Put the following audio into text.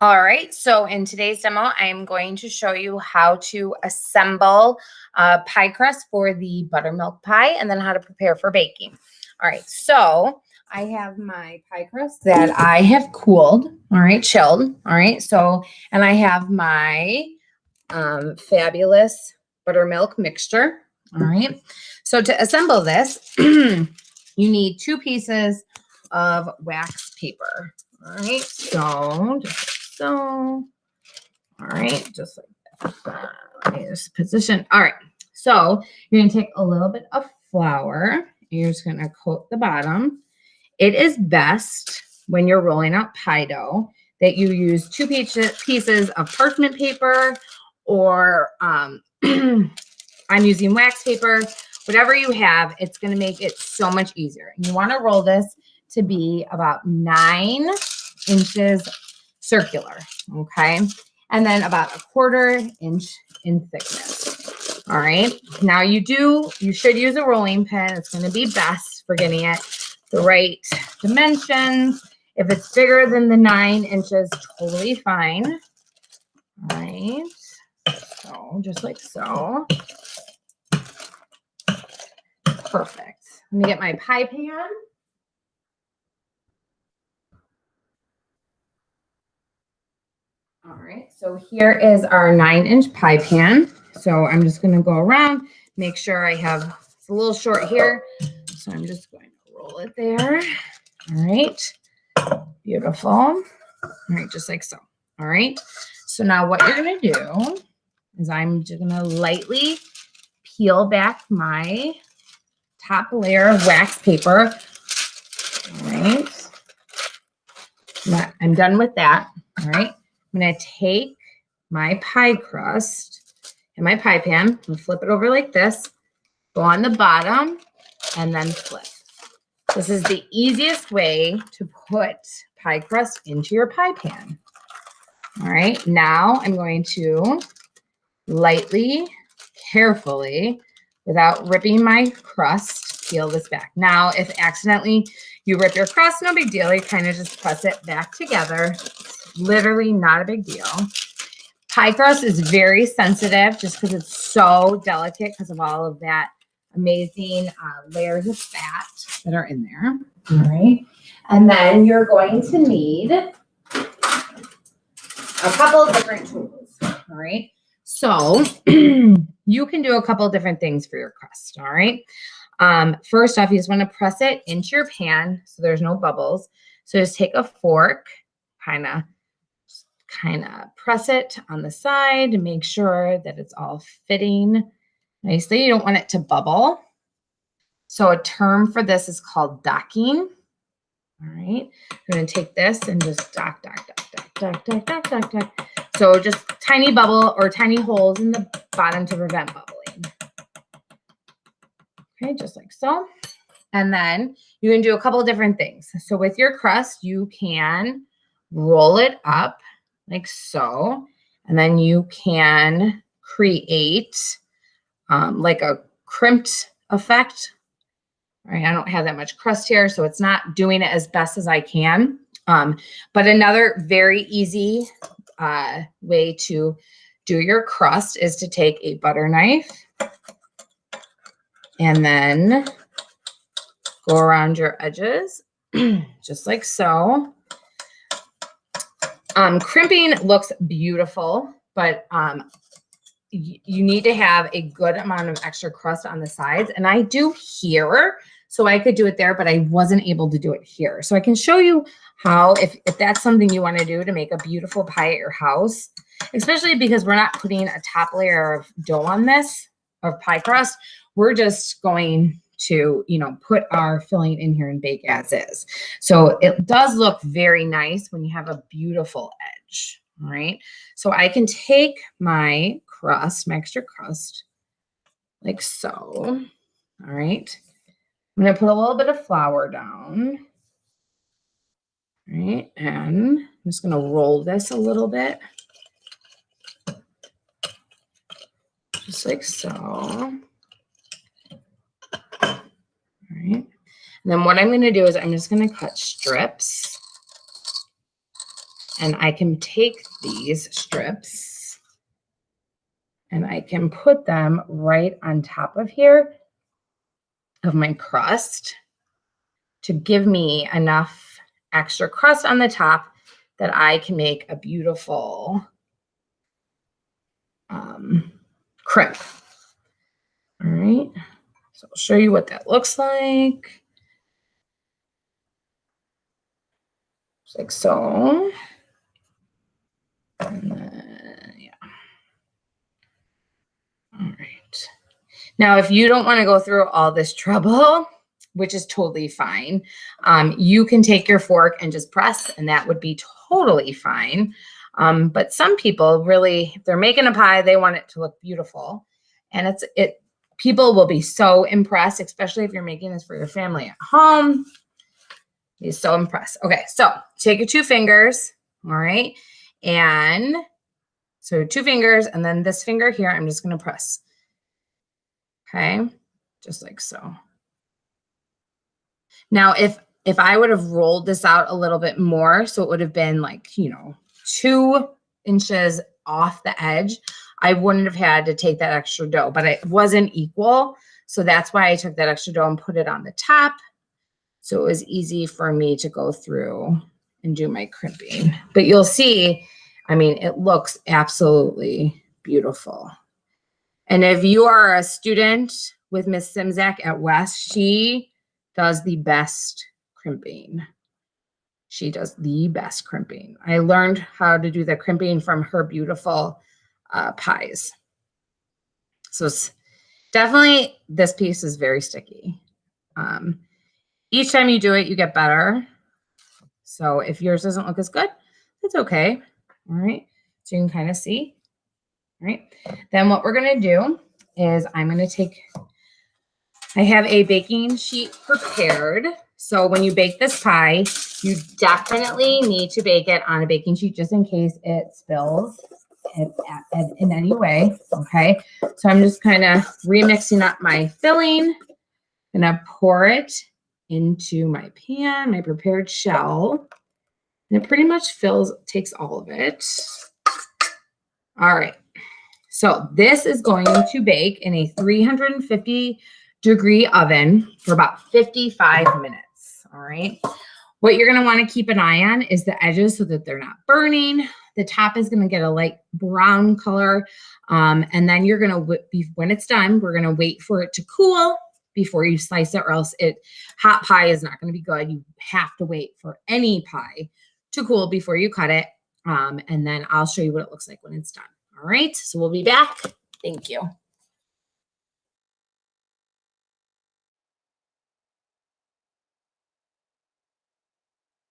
All right, so in today's demo, I am going to show you how to assemble a pie crust for the buttermilk pie and then how to prepare for baking. All right, so I have my pie crust that I have cooled, all right, chilled, all right, so, and I have my fabulous buttermilk mixture, all right. So to assemble this, you need 2 pieces of wax paper, all right, so, all right, just like that. Let me just position. All right, so you're gonna take a little bit of flour. You're just gonna coat the bottom. It is best when you're rolling out pie dough that you use 2 pieces of parchment paper, or I'm using wax paper. Whatever you have, it's gonna make it so much easier. And you wanna roll this to be about 9 inches circular, okay? And then about a 1/4 inch in thickness. All right. Now you should use a rolling pin. It's going to be best for getting it the right dimensions. If it's bigger than the 9 inches, totally fine. All right. So just like so. Perfect. Let me get my pie pan. All right, so here is our 9-inch pie pan. So I'm just gonna go around, make sure I have, it's a little short here. So I'm just going to roll it there. All right, beautiful. All right, just like so. All right, so now what you're gonna do is I'm just gonna lightly peel back my top layer of wax paper. All right, I'm done with that. All right, I'm gonna take my pie crust and my pie pan and flip it over like this, go on the bottom, and then flip. This is the easiest way to put pie crust into your pie pan. All right, now I'm going to lightly, carefully, without ripping my crust, peel this back. Now, if accidentally you rip your crust, no big deal. You kind of just press it back together. It's literally not a big deal. Pie crust is very sensitive just because it's so delicate because of all of that amazing layers of fat that are in there. All right. And then you're going to need a couple of different tools. All right. So you can do a couple of different things for your crust. All right. First off, you just want to press it into your pan so there's no bubbles. So just take a fork, kind of press it on the side to make sure that it's all fitting nicely. You don't want it to bubble. So a term for this is called docking. All right, I'm going to take this and just dock. So just tiny bubble or tiny holes in the bottom to prevent bubbling. Okay, just like so. And then you can do a couple of different things. So with your crust, you can roll it up like so, and then you can create like a crimped effect. All right, I don't have that much crust here, so it's not doing it as best as I can. But another very easy way to do your crust is to take a butter knife and then go around your edges, just like so. Crimping looks beautiful, but you need to have a good amount of extra crust on the sides. And I do here, so I could do it there, but I wasn't able to do it here. So I can show you how, if that's something you want to do to make a beautiful pie at your house, especially because we're not putting a top layer of dough on this, of pie crust. We're just going to, put our filling in here and bake as is. So it does look very nice when you have a beautiful edge. All right. So I can take my crust, my extra crust, like so. All right. I'm going to put a little bit of flour down. All right. And I'm just going to roll this a little bit. Just like so. All right. And then what I'm going to do is I'm just going to cut strips. And I can take these strips and I can put them right on top of here of my crust to give me enough extra crust on the top that I can make a beautiful crimp. All right, so I'll show you what that looks like. Just like so. And then, yeah. All right. Now, if you don't want to go through all this trouble, which is totally fine, you can take your fork and just press, and that would be totally fine. But some people really, if they're making a pie, they want it to look beautiful. And people will be so impressed, especially if you're making this for your family at home. Be so impressed. Okay, so take your 2 fingers, all right? And so 2 fingers, and then this finger here, I'm just going to press. Okay, just like so. Now, if I would have rolled this out a little bit more, so it would have been like, 2 inches off the edge, I wouldn't have had to take that extra dough, but it wasn't equal. So that's why I took that extra dough and put it on the top. So it was easy for me to go through and do my crimping. But you'll see, I mean, it looks absolutely beautiful. And if you are a student with Miss Simzak at West, she does the best crimping. She does the best crimping. I learned how to do the crimping from her beautiful pies. So it's definitely, this piece is very sticky. Each time you do it, you get better. So if yours doesn't look as good, that's okay. All right. So you can kind of see. All right. Then what we're going to do is I'm going to take, I have a baking sheet prepared. So when you bake this pie, you definitely need to bake it on a baking sheet just in case it spills in any way. Okay. So I'm just kind of remixing up my filling. I'm going to pour it into my pan, my prepared shell. And it pretty much takes all of it. All right. So this is going to bake in a 350-degree oven for about 55 minutes. All right. What you're going to want to keep an eye on is the edges so that they're not burning. The top is going to get a light brown color. And then you're going to, when it's done, we're going to wait for it to cool before you slice it, or else hot pie is not going to be good. You have to wait for any pie to cool before you cut it. And then I'll show you what it looks like when it's done. All right, so we'll be back. Thank you.